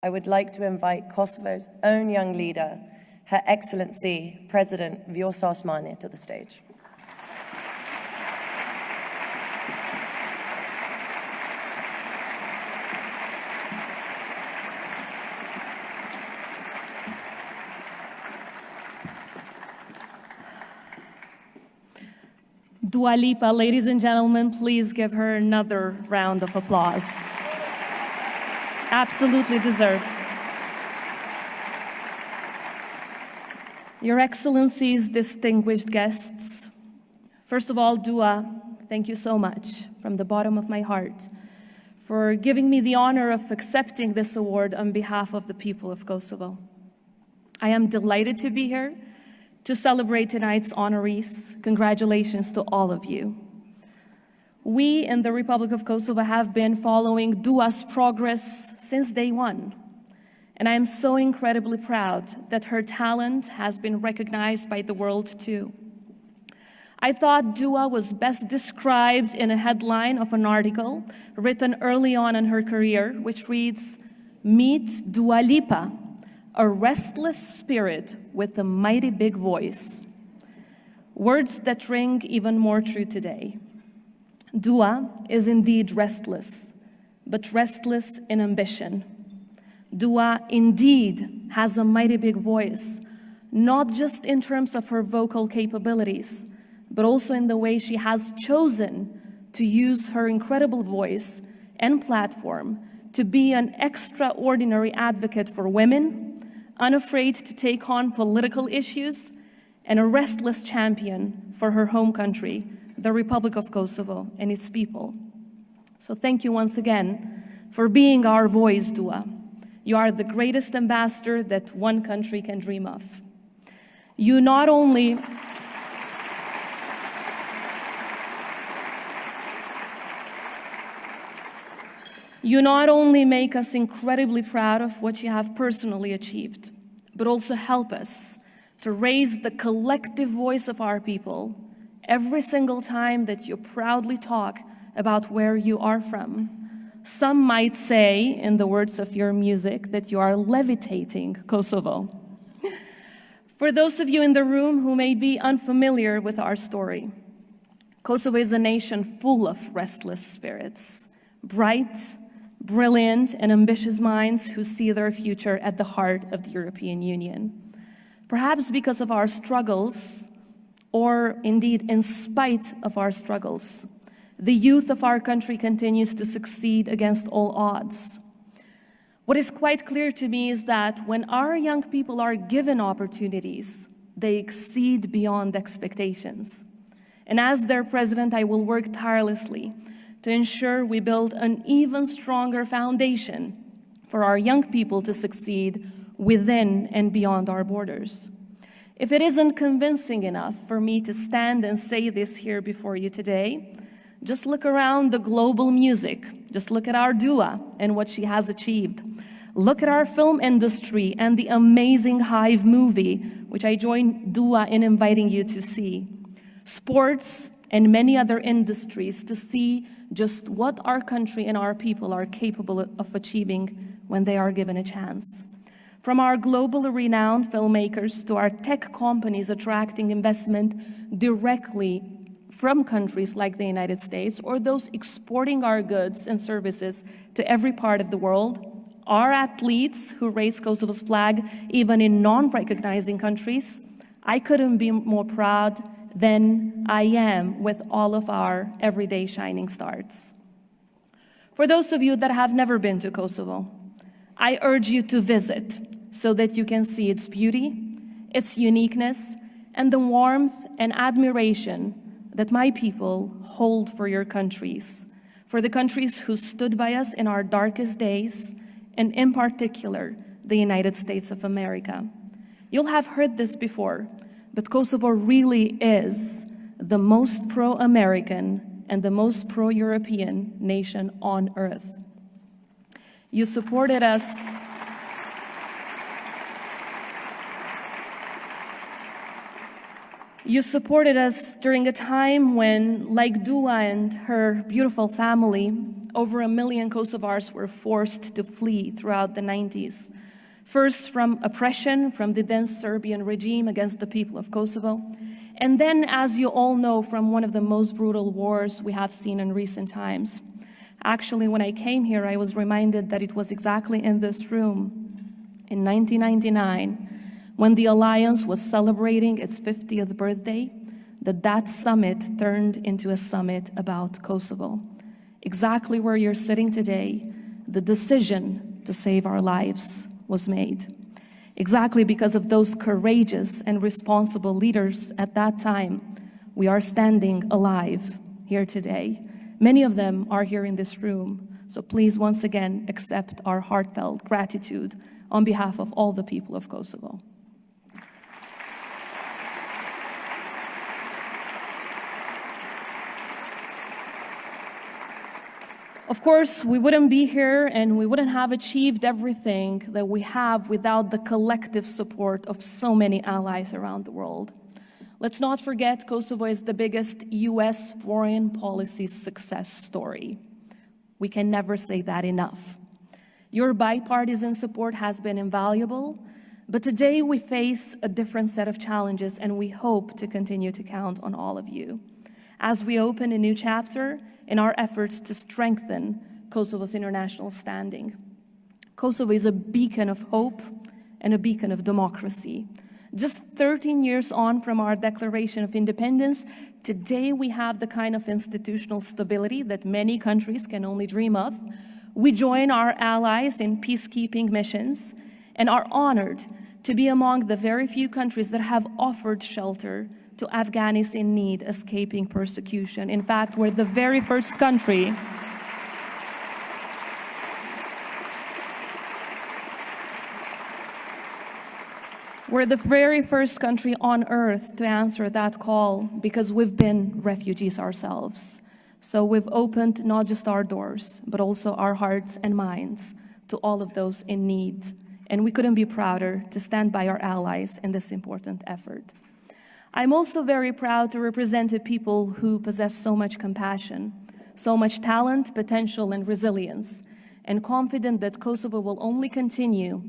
I would like to invite Kosovo's own young leader, Her Excellency President Vjosa Osmani, to the stage. Dua Lipa, ladies and gentlemen, please give her another round of applause. Absolutely deserved. Your Excellencies, distinguished guests, first of all, Dua, thank you so much from the bottom of my heart for giving me the honor of accepting this award on behalf of the people of Kosovo. I am delighted to be here to celebrate tonight's honorees. Congratulations to all of you. We in the Republic of Kosovo have been following Dua's progress since day one. And I am so incredibly proud that her talent has been recognized by the world too. I thought Dua was best described in a headline of an article written early on in her career, which reads, "Meet Dua Lipa, a restless spirit with a mighty big voice." Words that ring even more true today. Dua is indeed restless, but restless in ambition. Dua indeed has a mighty big voice, not just in terms of her vocal capabilities, but also in the way she has chosen to use her incredible voice and platform to be an extraordinary advocate for women, unafraid to take on political issues, and a restless champion for her home country, the Republic of Kosovo and its people. So thank you once again for being our voice, Dua. You are the greatest ambassador that one country can dream of. You not only make us incredibly proud of what you have personally achieved, but also help us to raise the collective voice of our people every single time that you proudly talk about where you are from. Some might say, in the words of your music, that you are levitating Kosovo. For those of you in the room who may be unfamiliar with our story, Kosovo is a nation full of restless spirits, bright, brilliant, and ambitious minds who see their future at the heart of the European Union. Perhaps because of our struggles, or indeed in spite of our struggles, the youth of our country continues to succeed against all odds. What is quite clear to me is that when our young people are given opportunities, they exceed beyond expectations. And as their president, I will work tirelessly to ensure we build an even stronger foundation for our young people to succeed within and beyond our borders. If it isn't convincing enough for me to stand and say this here before you today, just look around the global music. Just look at our Dua and what she has achieved. Look at our film industry and the amazing Hive movie, which I join Dua in inviting you to see. Sports and many other industries to see just what our country and our people are capable of achieving when they are given a chance. From our globally renowned filmmakers to our tech companies attracting investment directly from countries like the United States, or those exporting our goods and services to every part of the world, our athletes who raise Kosovo's flag even in non-recognizing countries, I couldn't be more proud than I am with all of our everyday shining stars. For those of you that have never been to Kosovo, I urge you to visit so that you can see its beauty, its uniqueness, and the warmth and admiration that my people hold for your countries, for the countries who stood by us in our darkest days, and in particular, the United States of America. You'll have heard this before, but Kosovo really is the most pro-American and the most pro-European nation on earth. You supported us. You supported us during a time when, like Dua and her beautiful family, over 1 million Kosovars were forced to flee throughout the 90s. First from oppression from the then Serbian regime against the people of Kosovo, and then, as you all know, from one of the most brutal wars we have seen in recent times. Actually, when I came here, I was reminded that it was exactly in this room in 1999, when the Alliance was celebrating its 50th birthday, that summit turned into a summit about Kosovo. Exactly where you're sitting today, the decision to save our lives was made. Exactly because of those courageous and responsible leaders at that time, we are standing alive here today. Many of them are here in this room, so please once again accept our heartfelt gratitude on behalf of all the people of Kosovo. Of course, we wouldn't be here and we wouldn't have achieved everything that we have without the collective support of so many allies around the world. Let's not forget, Kosovo is the biggest US foreign policy success story. We can never say that enough. Your bipartisan support has been invaluable, but today we face a different set of challenges and we hope to continue to count on all of you as we open a new chapter in our efforts to strengthen Kosovo's international standing. Kosovo is a beacon of hope and a beacon of democracy. Just 13 years on from our declaration of independence, today we have the kind of institutional stability that many countries can only dream of. We join our allies in peacekeeping missions and are honored to be among the very few countries that have offered shelter to Afghans in need escaping persecution. In fact, we're the very first country on earth to answer that call because we've been refugees ourselves. So we've opened not just our doors, but also our hearts and minds to all of those in need. And we couldn't be prouder to stand by our allies in this important effort. I'm also very proud to represent a people who possess so much compassion, so much talent, potential, and resilience, and confident that Kosovo will only continue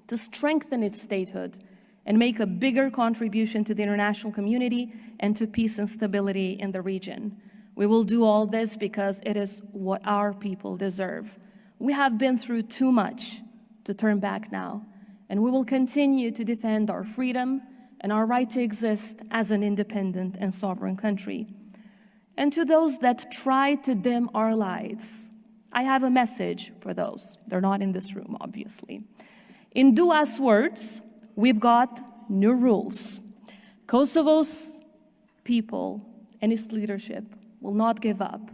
to strengthen its statehood and make a bigger contribution to the international community and to peace and stability in the region. We will do all this because it is what our people deserve. We have been through too much to turn back now, and we will continue to defend our freedom and our right to exist as an independent and sovereign country. And to those that try to dim our lights, I have a message for those. They're not in this room, obviously. In Dua's words, we've got new rules. Kosovo's people and its leadership will not give up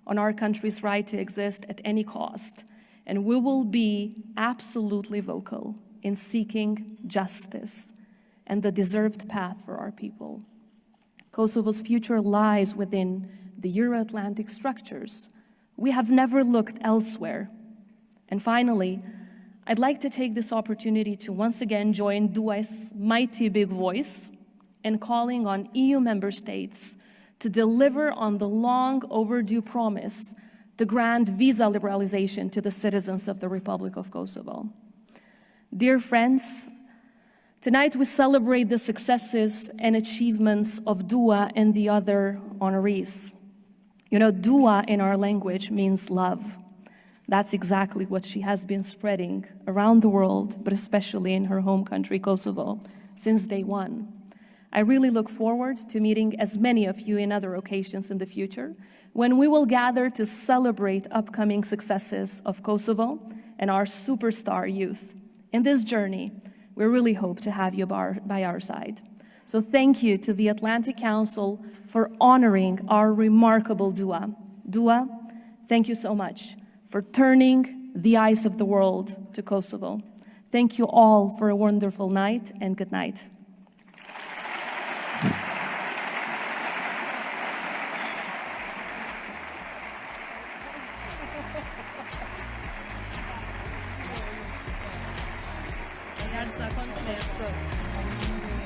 on our country's right to exist at any cost, and we will be absolutely vocal in seeking justice and the deserved path for our people. Kosovo's future lies within the Euro-Atlantic structures. We have never looked elsewhere. And finally, I'd like to take this opportunity to once again join Dua's mighty big voice in calling on EU member states to deliver on the long overdue promise to grant visa liberalization to the citizens of the Republic of Kosovo. Dear friends, tonight we celebrate the successes and achievements of Dua and the other honorees. You know, Dua in our language means love. That's exactly what she has been spreading around the world, but especially in her home country, Kosovo, since day one. I really look forward to meeting as many of you in other occasions in the future, when we will gather to celebrate upcoming successes of Kosovo and our superstar youth. In this journey, we really hope to have you by our side. So thank you to the Atlantic Council for honoring our remarkable Dua. Dua, thank you so much for turning the eyes of the world to Kosovo. Thank you all for a wonderful night, and good night. Grazie,